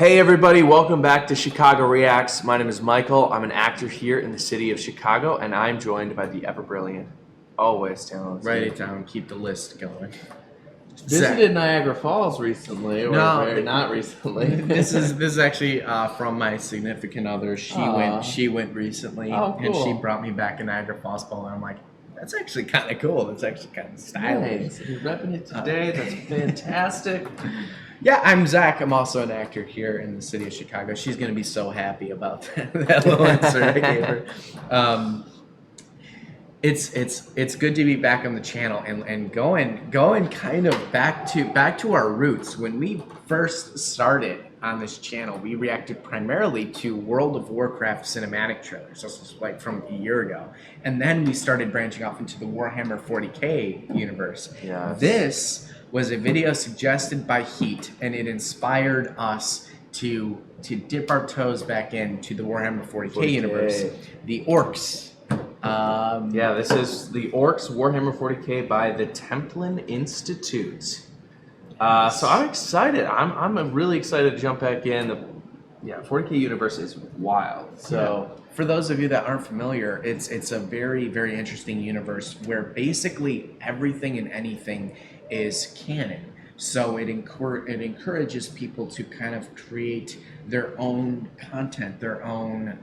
Hey everybody, welcome back to Chicago Reacts. My name is Michael. I'm an actor here in the city of Chicago, and I'm joined by the ever-brilliant, always talented. Write it down, keep the list going. Visited Niagara Falls recently, or not recently. This is actually from my significant other. She went recently, cool. And she brought me back in Niagara Falls, and I'm like, that's actually kind of cool. That's actually kind of stylish. Nice. You're repping it today. That's fantastic. Yeah, I'm Zach. I'm also an actor here in the city of Chicago. She's going to be so happy about that little insert I gave her. It's good to be back on the channel and going kind of back to our roots. When we first started on this channel, we reacted primarily to World of Warcraft cinematic trailers. This was like from a year ago, and then we started branching off into the Warhammer 40K universe. Yes. This was a video suggested by Heat, and it inspired us to dip our toes back into the Warhammer 40K universe. The Orks. Yeah, this is the Orks Warhammer 40K by the Templin Institute. So I'm excited. I'm really excited to jump back in. The 40K universe is wild. So for those of you that aren't familiar, it's a very, very interesting universe where basically everything and anything is canon. So it encourages people to kind of create their own content, their own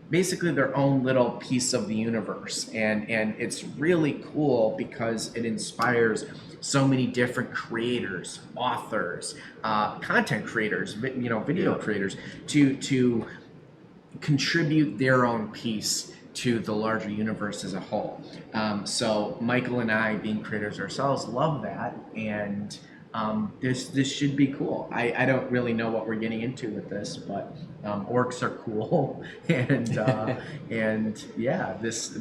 basically their own little piece of the universe, and it's really cool because it inspires so many different creators, authors, content creators, video creators to contribute their own piece to the larger universe as a whole. So Michael and I, being creators ourselves, love that, and this should be cool. I don't really know what we're getting into with this, but orcs are cool, and yeah, this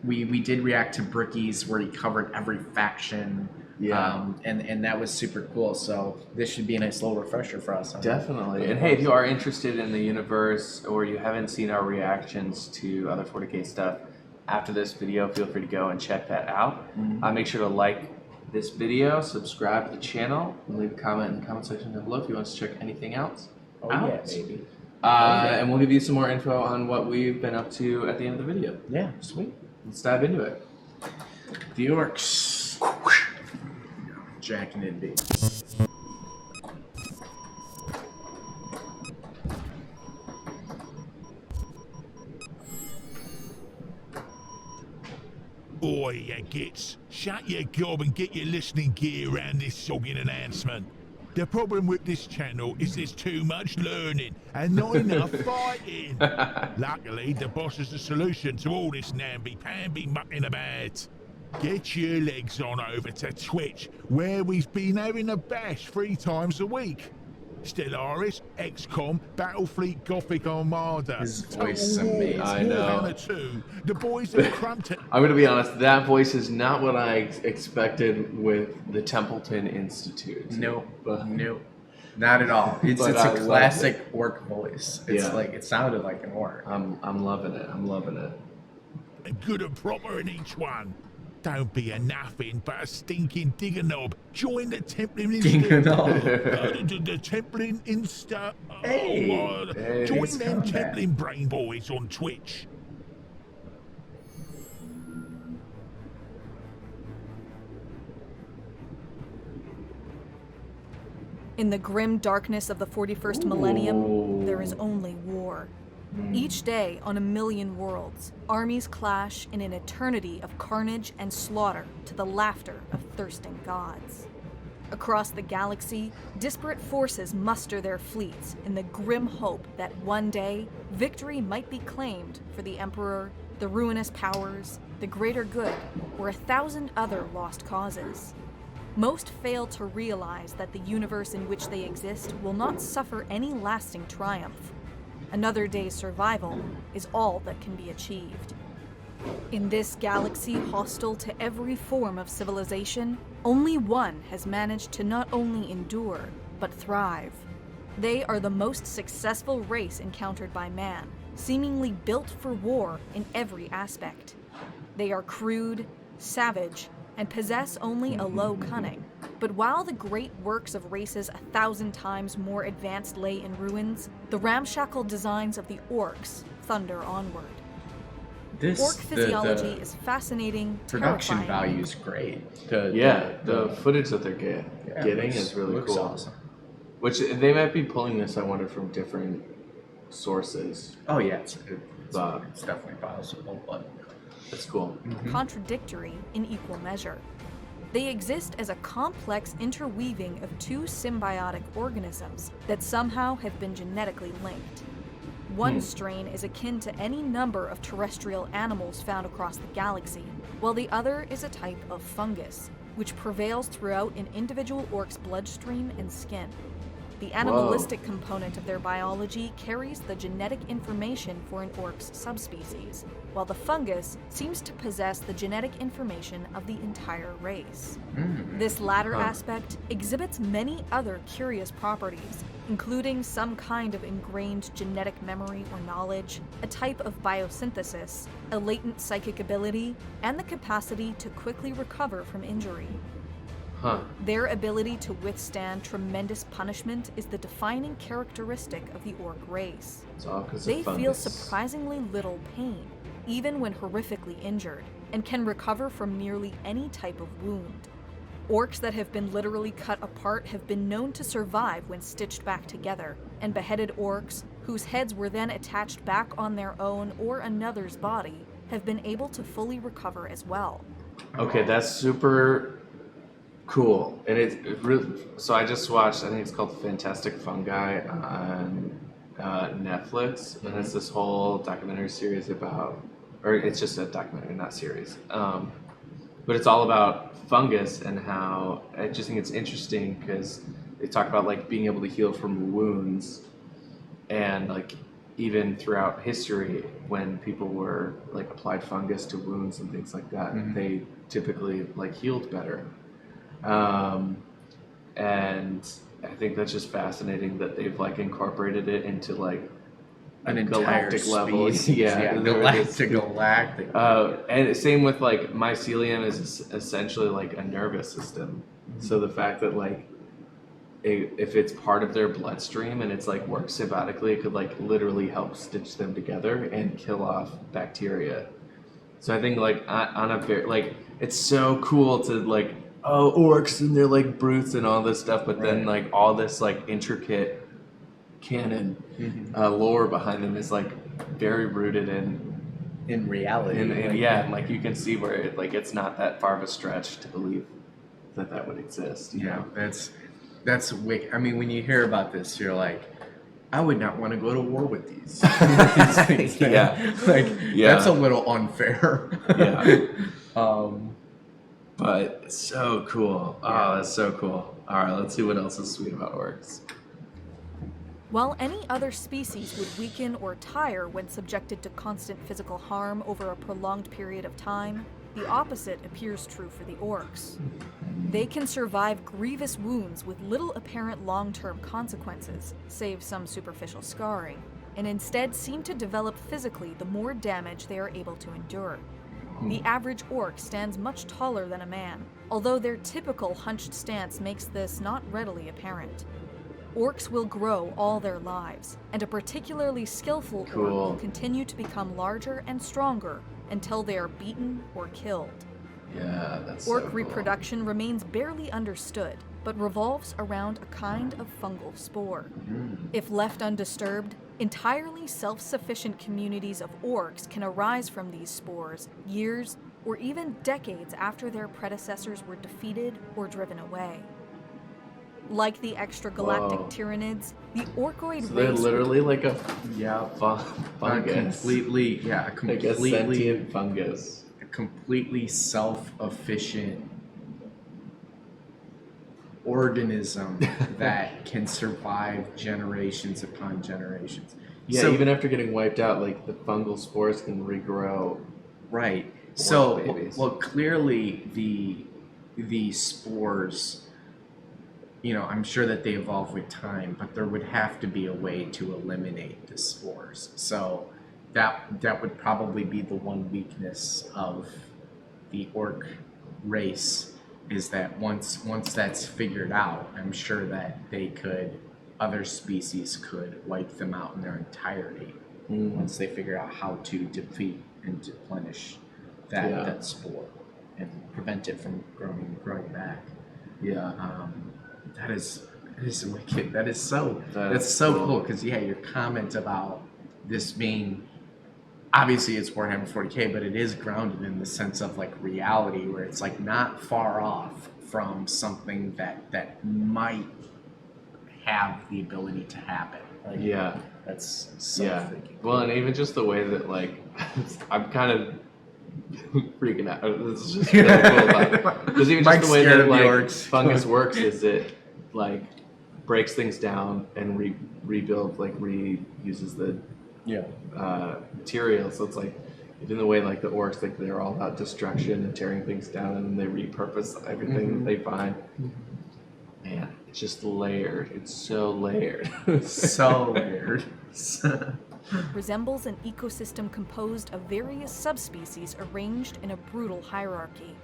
we did react to Bricky's where he covered every faction. And that was super cool. So this should be a nice little refresher for us. Definitely. And hey, if you are interested in the universe or you haven't seen our reactions to other 40K stuff after this video, feel free to go and check that out. Make sure to like this video, subscribe to the channel, and leave a comment in the comment section down below if you want to check anything else out. Yeah, baby. And we'll give you some more info on what we've been up to at the end of the video. Yeah, sweet. Let's dive into it. The Orks. Jacking it, baby. Oi, you gits. Shut your gob and get your listening gear around this sogging announcement. The problem with this channel is there's too much learning and not enough fighting. Luckily, the boss is the solution to all this namby-pamby mucking about. Get your legs on over to Twitch, where we've been having a bash 3 times a week. Stellaris, XCOM, Battlefleet, Gothic Armada. His voice is amazing. I know. Warhammer 2, the boys have crumped it. I'm going to be honest, that voice is not what I expected with the Templeton Institute. Nope, not at all. It's a classic orc voice. It's like, it sounded like an orc. I'm loving it. I'm loving it. Good and proper in each one. Don't be a nothing but a stinking digger knob. Join the Templin the Templin Insta. Join them Templin brain boys on Twitch. In the grim darkness of the 41st millennium, there is only war. Each day on a million worlds, armies clash in an eternity of carnage and slaughter to the laughter of thirsting gods. Across the galaxy, disparate forces muster their fleets in the grim hope that one day, victory might be claimed for the Emperor, the ruinous powers, the greater good, or 1,000 other lost causes. Most fail to realize that the universe in which they exist will not suffer any lasting triumph. Another day's survival is all that can be achieved. In this galaxy hostile to every form of civilization, only one has managed to not only endure, but thrive. They are the most successful race encountered by man, seemingly built for war in every aspect. They are crude, savage, and possess only a low cunning. But while the great works of races 1,000 times more advanced lay in ruins, the ramshackle designs of the Orks thunder onward. Orc physiology is fascinating, production terrifying. value is great. The footage that they're getting is really looks cool. Awesome. Which they might be pulling this, I wonder, from different sources. Oh yeah, it's definitely possible, but That's cool. Contradictory in equal measure. They exist as a complex interweaving of two symbiotic organisms that somehow have been genetically linked. One strain is akin to any number of terrestrial animals found across the galaxy, while the other is a type of fungus, which prevails throughout an individual orc's bloodstream and skin. The animalistic component of their biology carries the genetic information for an orc's subspecies, while the fungus seems to possess the genetic information of the entire race. This latter aspect exhibits many other curious properties, including some kind of ingrained genetic memory or knowledge, a type of biosynthesis, a latent psychic ability, and the capacity to quickly recover from injury. Their ability to withstand tremendous punishment is the defining characteristic of the orc race. It's all 'cause of They feel fungus. surprisingly little pain, even when horrifically injured, and can recover from nearly any type of wound. Orcs that have been literally cut apart have been known to survive when stitched back together, and beheaded orcs, whose heads were then attached back on their own or another's body, have been able to fully recover as well. Okay, that's super cool. And it really, so I just watched, I think it's called Fantastic Fungi on Netflix, and it's this whole documentary series about, or it's just a documentary, not series, but it's all about fungus and how, I just think it's interesting because they talk about like being able to heal from wounds, and like even throughout history when people were like applied fungus to wounds and things like that, they typically like healed better. And I think that's just fascinating that they've like incorporated it into like an galactic entire level. species. Galactic. And same with like mycelium is essentially like a nervous system. So the fact that like if it's part of their bloodstream and it's like works symbiotically, it could like literally help stitch them together and kill off bacteria. So I think like on a very like it's so cool to like orcs and they're like brutes and all this stuff, but then like all this like intricate canon lore behind them is like very rooted in reality. And like you can see where it, like it's not that far of a stretch to believe that would exist. You know? That's wicked. I mean, when you hear about this, you're like, I would not want to go to war with these. Things, that's a little unfair. But it's so cool. Oh, that's so cool. All right, let's see what else is sweet about orcs. While any other species would weaken or tire when subjected to constant physical harm over a prolonged period of time, the opposite appears true for the orcs. They can survive grievous wounds with little apparent long-term consequences, save some superficial scarring, and instead seem to develop physically the more damage they are able to endure. The average orc stands much taller than a man, although their typical hunched stance makes this not readily apparent. Orcs will grow all their lives, and a particularly skillful orc will continue to become larger and stronger until they are beaten or killed. Yeah, that's Orc so cool. reproduction remains barely understood, but revolves around a kind of fungal spore. If left undisturbed, entirely self-sufficient communities of orcs can arise from these spores years or even decades after their predecessors were defeated or driven away. Like the extragalactic Tyranids, the orcoid So they're race literally like a fungus. Completely like a sentient fungus. A completely self-efficient organism that can survive generations upon generations. Yeah, so, even after getting wiped out, like the fungal spores can regrow. Right. So, babies. well, clearly the spores, you know, I'm sure that they evolve with time, but there would have to be a way to eliminate the spores. So that would probably be the one weakness of the orc race is that once that's figured out, I'm sure that other species could wipe them out in their entirety once they figure out how to defeat and replenish that spore and prevent it from growing back. That is wicked. That's so cool. Because your comment about this being, obviously it's Warhammer 40K, but it is grounded in the sense of like reality, where it's like not far off from something that might have the ability to happen. Like, that's so freaking cool. Well, and even just the way that like I'm kind of freaking out. This is just really cool about it. Because even just the way that like fungus works is it like breaks things down and rebuilds, like reuses the material. So it's like even the way like the orcs, like they're all about destruction and tearing things down, and then they repurpose everything that they find. Man, it's just layered. It's so layered. So layered. Resembles an ecosystem composed of various subspecies arranged in a brutal hierarchy.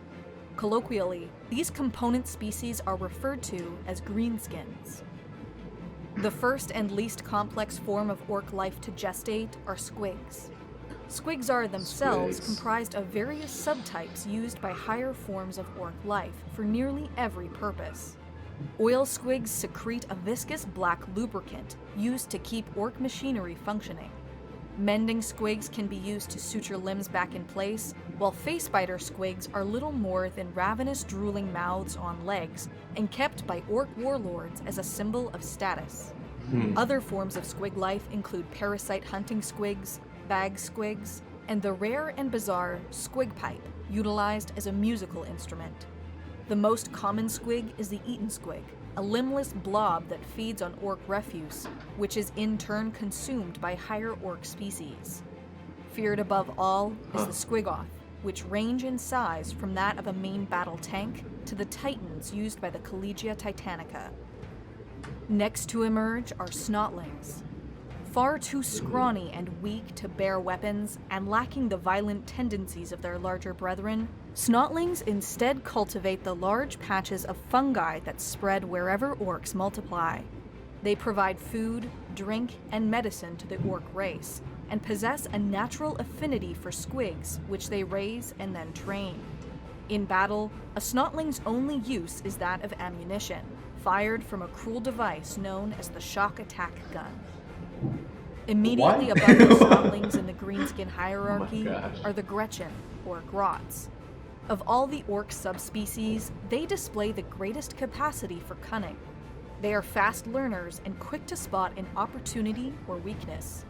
Colloquially, these component species are referred to as greenskins. The first and least complex form of orc life to gestate are squigs. Squigs are themselves comprised of various subtypes used by higher forms of orc life for nearly every purpose. Oil squigs secrete a viscous black lubricant used to keep orc machinery functioning. Mending squigs can be used to suture limbs back in place, while face biter squigs are little more than ravenous drooling mouths on legs and kept by orc warlords as a symbol of status. Other forms of squig life include parasite hunting squigs, bag squigs, and the rare and bizarre squig pipe, utilized as a musical instrument. The most common squig is the eaten squig, a limbless blob that feeds on orc refuse, which is in turn consumed by higher orc species. Feared above all is the squigoth, which range in size from that of a main battle tank to the titans used by the Collegia Titanica. Next to emerge are snotlings. Far too scrawny and weak to bear weapons and lacking the violent tendencies of their larger brethren, snotlings instead cultivate the large patches of fungi that spread wherever orcs multiply. They provide food, drink, and medicine to the orc race, and possess a natural affinity for squigs, which they raise and then train. In battle, a snotling's only use is that of ammunition, fired from a cruel device known as the shock attack gun. Immediately above the snotlings in the greenskin hierarchy are the Gretchen, or grots. Of all the orc subspecies, they display the greatest capacity for cunning. They are fast learners and quick to spot an opportunity or weakness.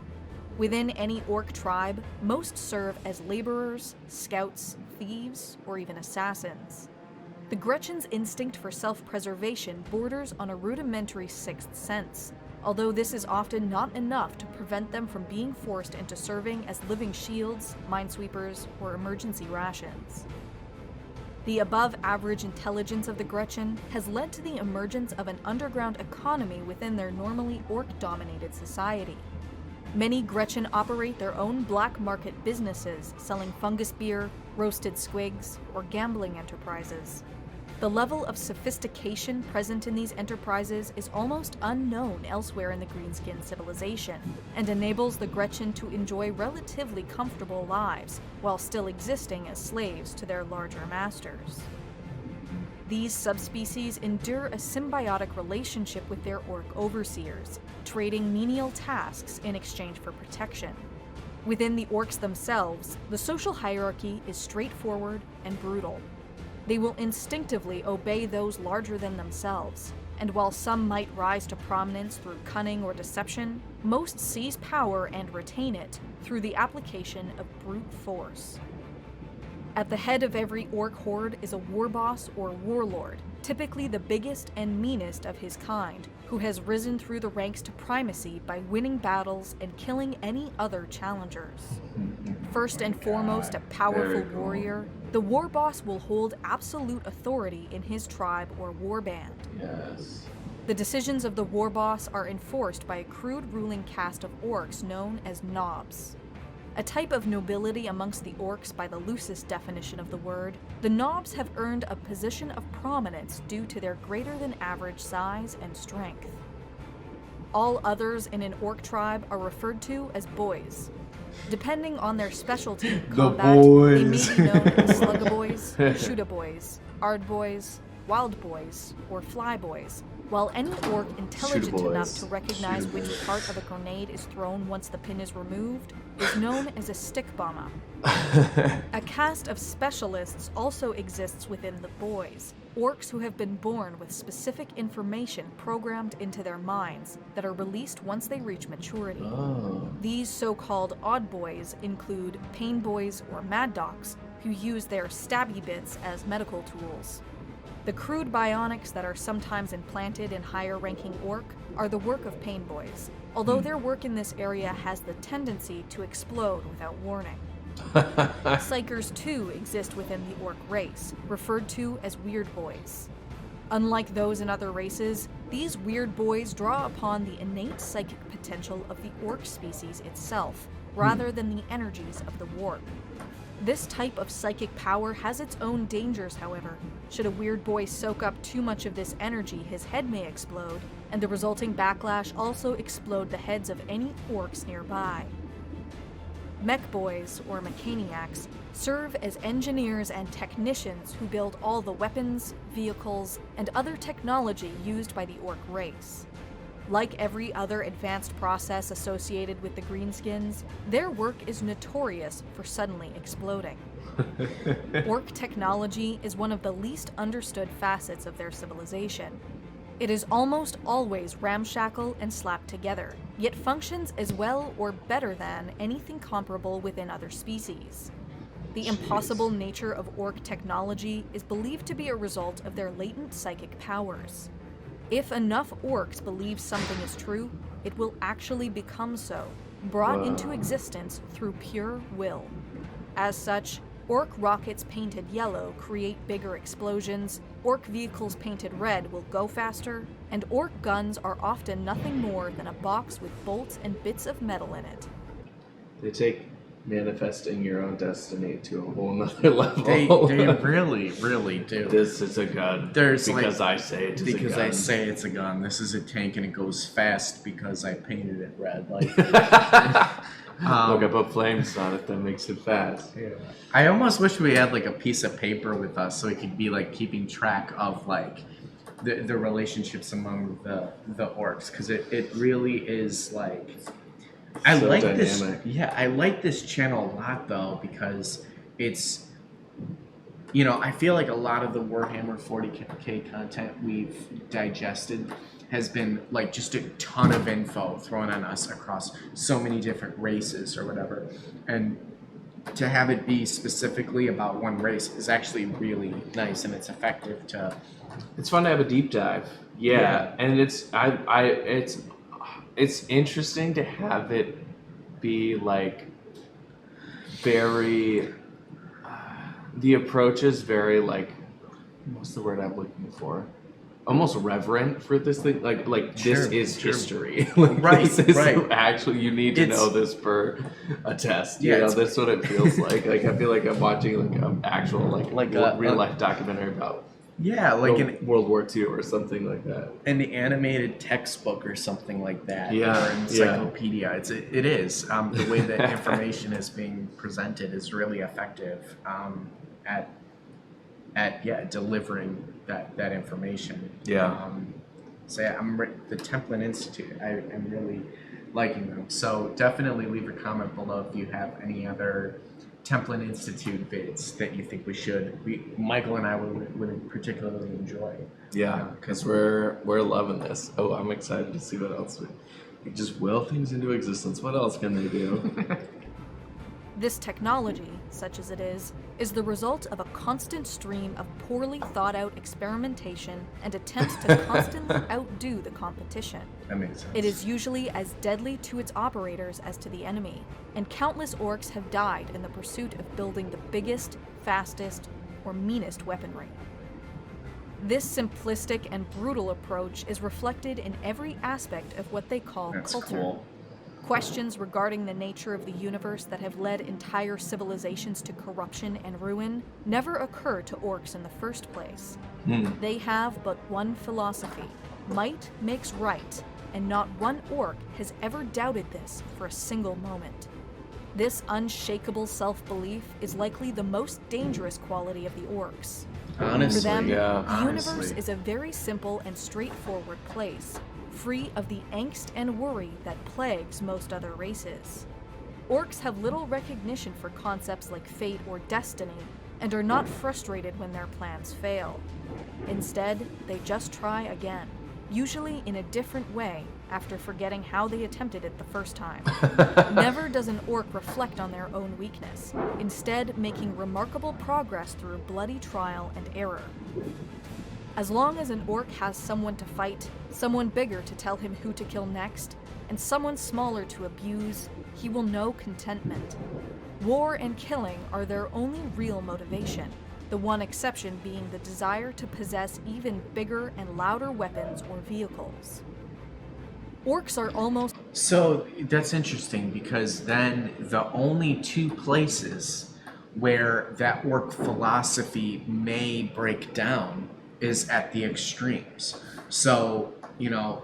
Within any orc tribe, most serve as laborers, scouts, thieves, or even assassins. The Gretchen's instinct for self-preservation borders on a rudimentary sixth sense, although this is often not enough to prevent them from being forced into serving as living shields, minesweepers, or emergency rations. The above-average intelligence of the Gretchen has led to the emergence of an underground economy within their normally orc-dominated society. Many Gretchen operate their own black market businesses, selling fungus beer, roasted squigs, or gambling enterprises. The level of sophistication present in these enterprises is almost unknown elsewhere in the Greenskin civilization, and enables the Gretchen to enjoy relatively comfortable lives while still existing as slaves to their larger masters. These subspecies endure a symbiotic relationship with their orc overseers, trading menial tasks in exchange for protection. Within the orcs themselves, the social hierarchy is straightforward and brutal. They will instinctively obey those larger than themselves, and while some might rise to prominence through cunning or deception, most seize power and retain it through the application of brute force. At the head of every orc horde is a war boss or warlord, typically the biggest and meanest of his kind, who has risen through the ranks to primacy by winning battles and killing any other challengers. First and foremost a powerful warrior, the war boss will hold absolute authority in his tribe or warband. Yes. The decisions of the war boss are enforced by a crude ruling caste of orcs known as knobs. A type of nobility amongst the orcs by the loosest definition of the word, the knobs have earned a position of prominence due to their greater than average size and strength. All others in an orc tribe are referred to as boys. Depending on their specialty in combat, they may be known as sluggaboys, shootaboys, ardboys, wildboys, or flyboys, while any orc intelligent enough to recognize which part of a grenade is thrown once the pin is removed is known as a stick bomber. A caste of specialists also exists within the boys, orcs who have been born with specific information programmed into their minds that are released once they reach maturity. These so-called odd boys include pain boys or mad docs, who use their stabby bits as medical tools. The crude bionics that are sometimes implanted in higher-ranking orc are the work of pain boys, although their work in this area has the tendency to explode without warning. Psychers too exist within the orc race, referred to as weird boys. Unlike those in other races, these weird boys draw upon the innate psychic potential of the orc species itself, rather than the energies of the warp. This type of psychic power has its own dangers, however. Should a weird boy soak up too much of this energy, his head may explode, and the resulting backlash also explode the heads of any orcs nearby. Mech boys, or mechaniacs, serve as engineers and technicians who build all the weapons, vehicles, and other technology used by the orc race. Like every other advanced process associated with the greenskins, their work is notorious for suddenly exploding. Orc technology is one of the least understood facets of their civilization. It is almost always ramshackle and slapped together, yet functions as well or better than anything comparable within other species. The impossible nature of orc technology is believed to be a result of their latent psychic powers. If enough orcs believe something is true, it will actually become so, brought into existence through pure will. As such, orc rockets painted yellow create bigger explosions, orc vehicles painted red will go faster, and orc guns are often nothing more than a box with bolts and bits of metal in it. They take manifesting your own destiny to a whole nother level. They really, really do. This is a gun. Because I say it's a gun. Because I say it's a gun. This is a tank and it goes fast because I painted it red. Like, Look, I put flames on it. That makes it fast. Yeah. I almost wish we had like a piece of paper with us so we could be like keeping track of like the relationships among the orcs, because it really is like. I So like dynamic. this. Yeah, I like this channel a lot though, because it's, you know, I feel like a lot of the Warhammer 40K content we've digested has been like just a ton of info thrown on us across so many different races or whatever, and to have it be specifically about one race is actually really nice, and it's effective to. It's fun to have a deep dive. Yeah. And it's interesting to have it be like very the approach is very like, what's the word I'm looking for, almost reverent for this thing, like this is history. Like, Right, this is right. actually, you need to know this for a test. You know, that's what it feels like. Like I feel like I'm watching like an actual like a real life documentary about World War II or something like that. An animated textbook or something like that, Yeah, or encyclopedia. It is. The way that information is being presented is really effective at delivering that information. Yeah. So yeah, the Templin Institute. I'm really liking them. So definitely leave a comment below if you have any other Templin Institute vids that you think Michael and I would particularly enjoy. Yeah, because we're loving this. Oh, I'm excited to see what else we just will things into existence. What else can they do? This technology, such as it is the result of a constant stream of poorly thought out experimentation and attempts to constantly outdo the competition. That makes sense. It is usually as deadly to its operators as to the enemy, and countless orcs have died in the pursuit of building the biggest, fastest, or meanest weaponry. This simplistic and brutal approach is reflected in every aspect of what they call That's culture. cool. Questions regarding the nature of the universe that have led entire civilizations to corruption and ruin never occur to orcs in the first place. They have but one philosophy: might makes right, and not one orc has ever doubted this for a single moment. This unshakable self-belief is likely the most dangerous quality of the orcs. Honestly, For them, yeah, the honestly. universe is a very simple and straightforward place, free of the angst and worry that plagues most other races. Orcs have little recognition for concepts like fate or destiny, and are not frustrated when their plans fail. Instead, they just try again, usually in a different way after forgetting how they attempted it the first time. Never does an orc reflect on their own weakness, instead making remarkable progress through bloody trial and error. As long as an orc has someone to fight, someone bigger to tell him who to kill next, and someone smaller to abuse, he will know contentment. War and killing are their only real motivation, the one exception being the desire to possess even bigger and louder weapons or vehicles. Orcs are almost So that's interesting, because then the only two places where that orc philosophy may break down is at the extremes. So,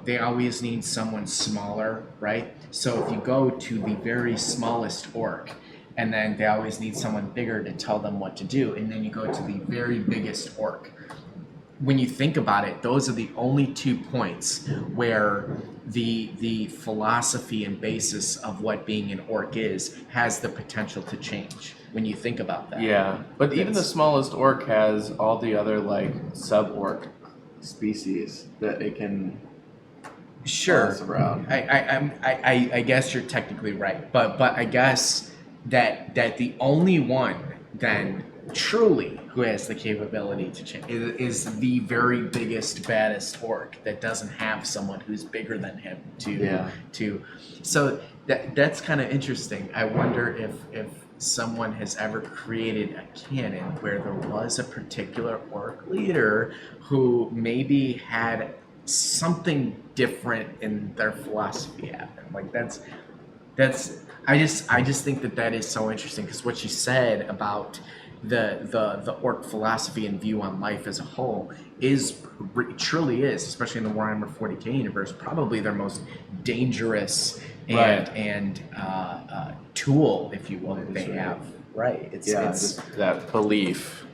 they always need someone smaller, right? So if you go to the very smallest orc, and then they always need someone bigger to tell them what to do, and then you go to the very biggest orc. When you think about it, those are the only 2 points where the philosophy and basis of what being an orc is has the potential to change. When you think about that, Yeah, but even the smallest orc has all the other like sub-orc species that it can sure. bounce around. I guess you're technically right, but I guess that the only one then truly who has the capability to change is the very biggest, baddest orc that doesn't have someone who's bigger than him to. So that's kind of interesting. I wonder if someone has ever created a canon where there was a particular orc leader who maybe had something different in their philosophy happen. Like that's I just think that is so interesting, because what you said about the orc philosophy and view on life as a whole truly is, especially in the Warhammer 40k universe, probably their most dangerous and tool, if you will, that they have. Right. It's just that belief.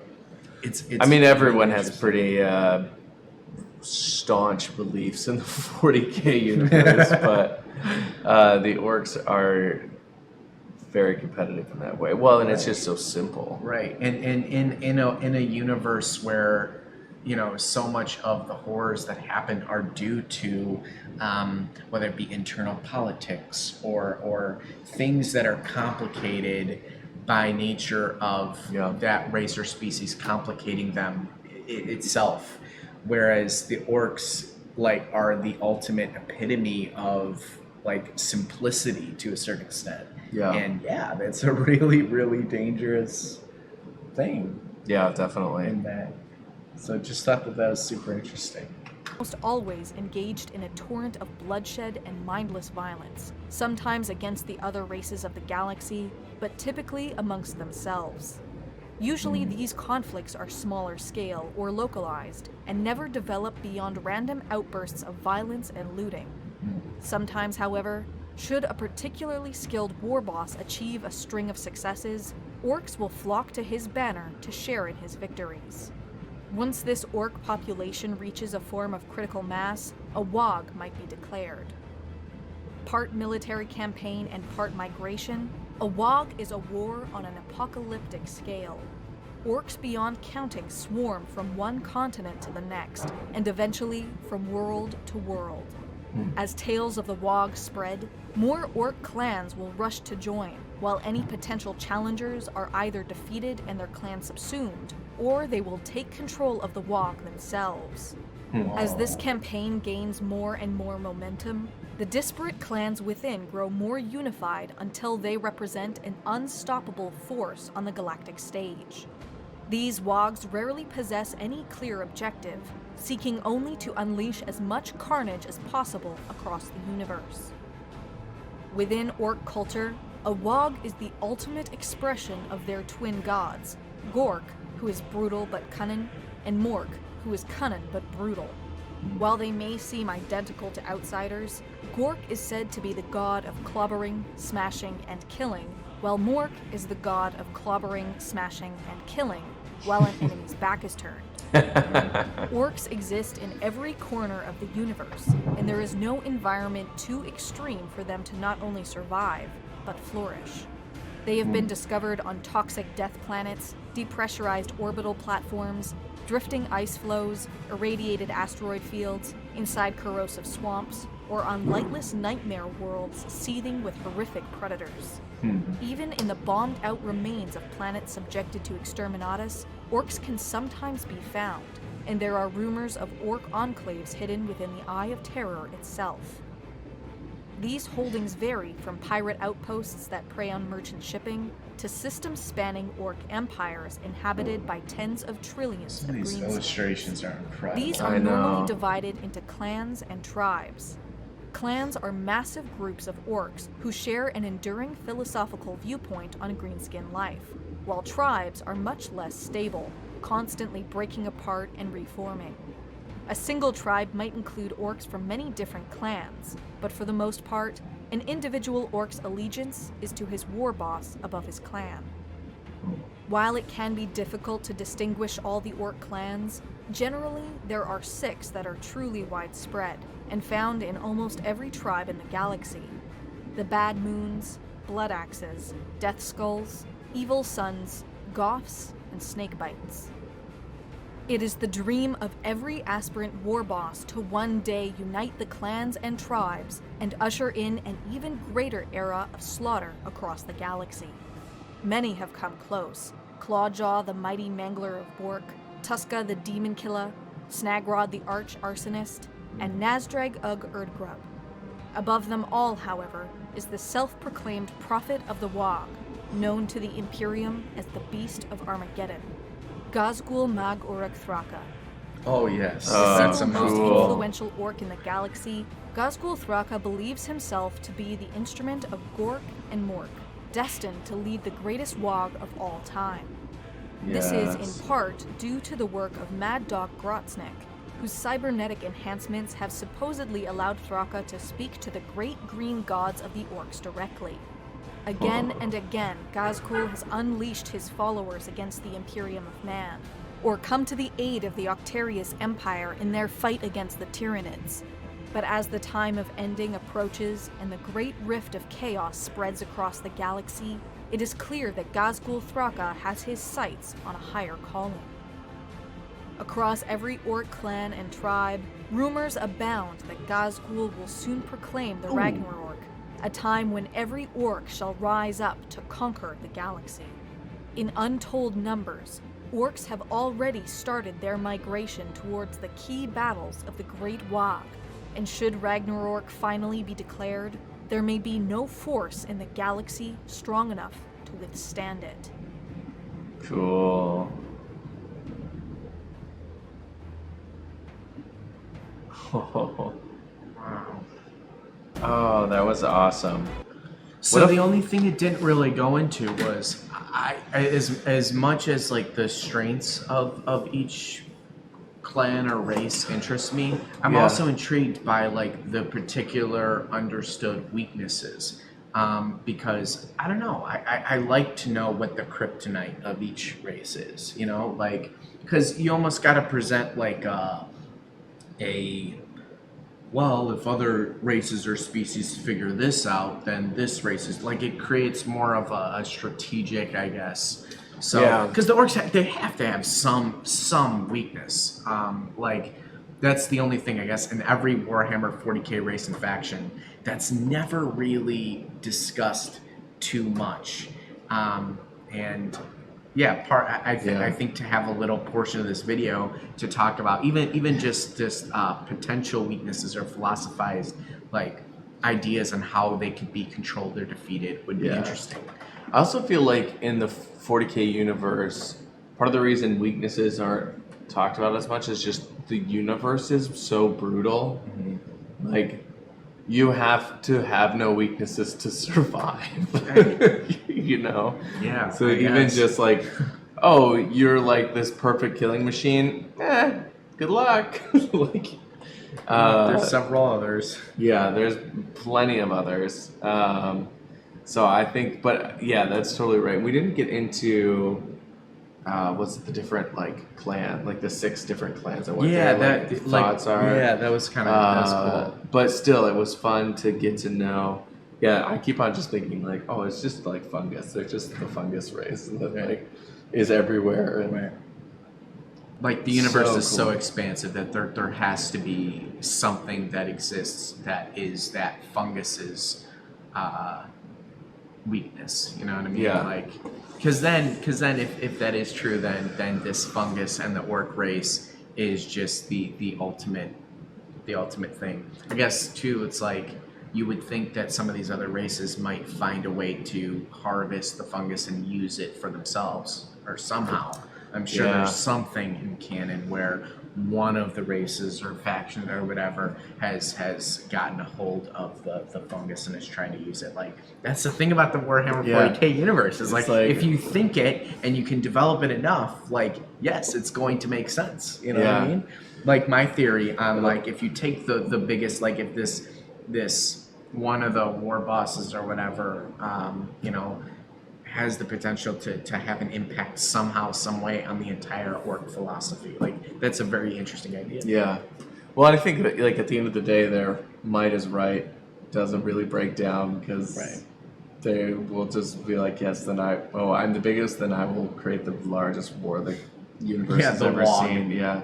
It's I mean, everyone really has pretty staunch beliefs in the 40k universe, but the orcs are very competitive in that way. Well, and it's just so simple. right. And in a universe where so much of the horrors that happen are due to whether it be internal politics or things that are complicated by nature of that race or species complicating them itself, whereas the orcs are the ultimate epitome of simplicity to a certain extent. And that's a really, really dangerous thing. Yeah, definitely. In that. So just thought that was super interesting. almost always engaged in a torrent of bloodshed and mindless violence, sometimes against the other races of the galaxy, but typically amongst themselves. Usually these conflicts are smaller scale or localized, and never develop beyond random outbursts of violence and looting. Sometimes, however, should a particularly skilled war boss achieve a string of successes, orcs will flock to his banner to share in his victories. Once this orc population reaches a form of critical mass, a Waaagh might be declared. Part military campaign and part migration, a Waaagh is a war on an apocalyptic scale. Orcs beyond counting swarm from one continent to the next, and eventually from world to world. As tales of the Waaagh spread, more orc clans will rush to join, while any potential challengers are either defeated and their clan subsumed, or they will take control of the Waaagh themselves. As this campaign gains more and more momentum, the disparate clans within grow more unified until they represent an unstoppable force on the galactic stage. These Waaghs rarely possess any clear objective, seeking only to unleash as much carnage as possible across the universe. Within orc culture, a Waaagh is the ultimate expression of their twin gods, Gork, who is brutal but cunning, and Mork, who is cunning but brutal. While they may seem identical to outsiders, Gork is said to be the god of clobbering, smashing, and killing, while Mork is the god of clobbering, smashing, and killing, while an enemy's back is turned. Orcs exist in every corner of the universe, and there is no environment too extreme for them to not only survive, but flourish. They have been discovered on toxic death planets, depressurized orbital platforms, drifting ice floes, irradiated asteroid fields, inside corrosive swamps, or on lightless nightmare worlds seething with horrific predators. Even in the bombed-out remains of planets subjected to exterminatus, orcs can sometimes be found, and there are rumors of orc enclaves hidden within the Eye of Terror itself. These holdings vary from pirate outposts that prey on merchant shipping to system-spanning orc empires inhabited by tens of trillions of These green illustrations are incredible. These are normally divided into clans and tribes. Clans are massive groups of orcs who share an enduring philosophical viewpoint on greenskin life, while tribes are much less stable, constantly breaking apart and reforming. A single tribe might include orcs from many different clans, but for the most part, an individual orc's allegiance is to his war boss above his clan. While it can be difficult to distinguish all the orc clans, generally there are 6 that are truly widespread and found in almost every tribe in the galaxy. The Bad Moons, Blood Axes, Death Skulls, Evil Suns, Goths, and Snakebites. It is the dream of every aspirant war boss to one day unite the clans and tribes and usher in an even greater era of slaughter across the galaxy. Many have come close. Clawjaw, the mighty mangler of Bork, Tuska, the demon killer, Snagrod, the arch arsonist, and Nazdrag Ugg Erdgrub. Above them all, however, is the self-proclaimed prophet of the Waaagh, known to the Imperium as the Beast of Armageddon, Gazgul Mag Uruk Thraka. Oh yes, The that's single most amazing. influential orc in the galaxy, Gazgul Thraka believes himself to be the instrument of Gork and Mork, destined to lead the greatest Waaagh of all time. This is in part due to the work of Mad Dog Grotznik, whose cybernetic enhancements have supposedly allowed Thraka to speak to the great green gods of the orcs directly. Again and again, Gazgul has unleashed his followers against the Imperium of Man, or come to the aid of the Octarius Empire in their fight against the Tyranids. But as the time of ending approaches and the great rift of chaos spreads across the galaxy, it is clear that Gazgul Thraka has his sights on a higher calling. Across every orc clan and tribe, rumors abound that Gazgul will soon proclaim the Ragnarok, a time when every orc shall rise up to conquer the galaxy. In untold numbers, orcs have already started their migration towards the key battles of the Great Waaagh, and should Ragnarok finally be declared, there may be no force in the galaxy strong enough to withstand it. Cool. Oh, that was awesome. So the only thing it didn't really go into was as much as like the strengths of each clan or race interests me, I'm also intrigued by like the particular understood weaknesses. Because I don't know, I like to know what the kryptonite of each race is, you know, like, because you almost got to present like well, if other races or species figure this out, then this race is like, it creates more of a strategic, I guess. So, because the orcs they have to have some weakness. Like that's the only thing, I guess, in every Warhammer 40k race and faction that's never really discussed too much. And yeah, I think to have a little portion of this video to talk about even just potential weaknesses or philosophized like ideas on how they could be controlled or defeated would be interesting. I also feel like in the 40k universe, part of the reason weaknesses aren't talked about as much is just the universe is so brutal. Like you have to have no weaknesses to survive. Right. You know? Yeah. So I even guess. just like, oh, you're like this perfect killing machine. Good luck. Like, There's several others. yeah, there's plenty of others. So I think, but yeah, that's totally right. We didn't get into what's the different like clan, like the 6 different clans and what Yeah, their that thoughts are. Yeah, that was kind of that's cool. But still, it was fun to get to know. Yeah, I keep on just thinking like, oh, it's just like fungus. They're just the fungus race that like is everywhere. And Like the universe So is so cool. expansive that there has to be something that exists that is that fungus's weakness. You know what I mean? Yeah. Like, because then if that is true, then this fungus and the orc race is just the ultimate thing. I guess too, it's like you would think that some of these other races might find a way to harvest the fungus and use it for themselves or somehow. I'm sure Yeah. there's something in canon where one of the races or factions or whatever has gotten a hold of the fungus and is trying to use it. Like, that's the thing about the Warhammer Yeah. 40k universe is It's like, like- if you think it and you can develop it enough, like, yes, it's going to make sense. You know what I Yeah. mean? Like, my theory on like, if you take the biggest, like, if this one of the war bosses or whatever, you know, has the potential to have an impact somehow, some way on the entire orc philosophy. Like, that's a very interesting idea. Yeah. Well, I think that, like at the end of the day, their might is right doesn't really break down because Right. they will just be like, yes, then I'm the biggest, then I will create the largest war the universe Yeah, has the ever Waaagh. seen. Yeah.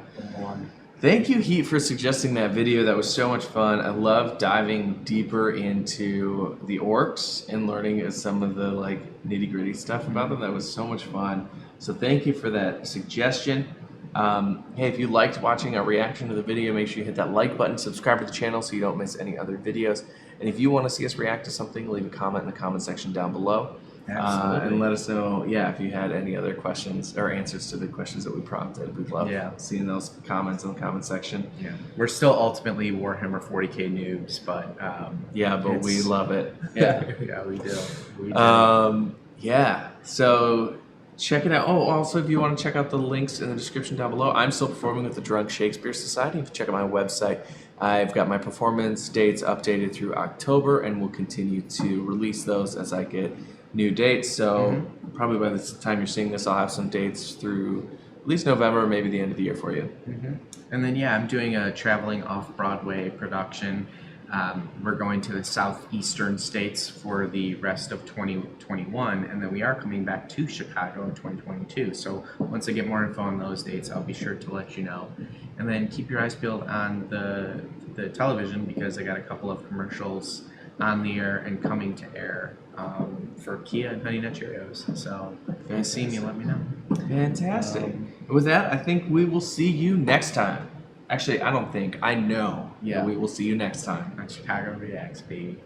Thank you, Heat, for suggesting that video. That was so much fun. I love diving deeper into the orcs and learning some of the like nitty-gritty stuff about them. That was so much fun. So thank you for that suggestion. Hey, if you liked watching our reaction to the video, make sure you hit that like button, subscribe to the channel so you don't miss any other videos. And if you want to see us react to something, leave a comment in the comment section down below. Absolutely. And let us know, if you had any other questions or answers to the questions that we prompted. We'd love seeing those comments in the comment section. Yeah, we're still ultimately Warhammer 40k noobs, but But we love it. yeah, we do. So check it out. Oh, also, if you want to check out the links in the description down below, I'm still performing with the Drunk Shakespeare Society. If you check out my website, I've got my performance dates updated through October, and we'll continue to release those as I get new dates. So probably by the time you're seeing this, I'll have some dates through at least November, maybe the end of the year for you. And then I'm doing a traveling off-Broadway production. We're going to the southeastern states for the rest of 2021, and then we are coming back to Chicago in 2022. So once I get more info on those dates, I'll be sure to let you know. And then keep your eyes peeled on the television, because I got a couple of commercials on the air and coming to air for Kia and Honey Nut Cheerios. So if you see me, let me know. Fantastic. With that, I think we will see you next time. Actually, I don't think. I know. Yeah. that we will see you next time. On Chicago Reacts, baby.